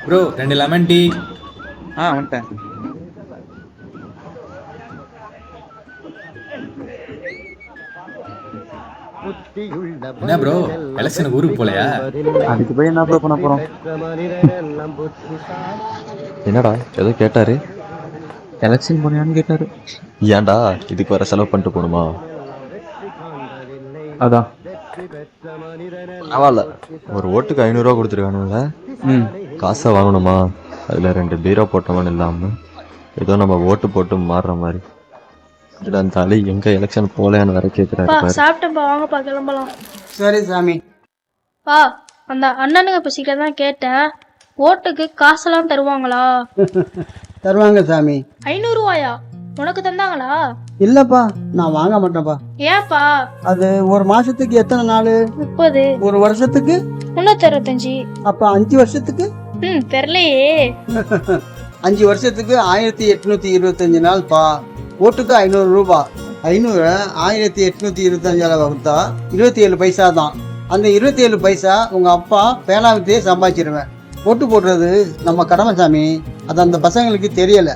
Bro 2 lemon tea. வந்துட்டேன். என்ன bro எலெக்ஷனுக்கு ஊருக்கு போலையா? அதுக்கு போய் என்ன ப்ரோ பண்ண போறோம்? என்னடா ஏதோ கேட்டாரு? எலெக்ஷன் போனியான்னு கேட்டாரு. ஏன்டா இதுக்கு வர செலவு பண்ணிட்டு போகணுமா? அதான். பரவாயில்ல, ஒரு ஓட்டுக்கு 500 ரூபா கொடுத்துருக்கானுங்கள. காசை வாங்கணுமா? அதுல 2 பீரோ போட்டோம்னு இல்லாம ஏதோ நம்ம ஓட்டு போட்டு மாறுற மாதிரி. அந்த ஆளு எங்க எலெக்ஷன் போலையான்னு வேற கேட்கிறாரு. சாப்பிட்டப்பா, வாங்கப்பா கிளம்பலாம். சரி சாமி. பா, அந்த அண்ணனுங்க பசிக்கிட்ட தான் கேட்டேன், ஓட்டுக்கு காசெல்லாம் தருவாங்களா? தருவாங்க சாமி. 500 ரூபாயா? உனக்கு தந்தாங்களா? இல்லப்பா, நான் வாங்க மாட்டேன்ப்பா. ஏன்பா? அது ஒரு மாசத்துக்கு எத்தனை நாள்? 30. ஒரு வருஷத்துக்கு 365. அப்ப 5 வருஷத்துக்கு தெரியலையே. 5 வருஷத்துக்கு 1825 நாள் பா. ஓட்டுக்கு 500 ரூபாய். 500 1825 வகுத்தா 27 பைசா தான். அந்த 27 பைசா உங்க அப்பா பேனாவிட்டே சம்பாதிச்சிருவேன். ஓட்டு போடுறது நம்ம கடமை சாமி. அது அந்த பசங்களுக்கு தெரியல.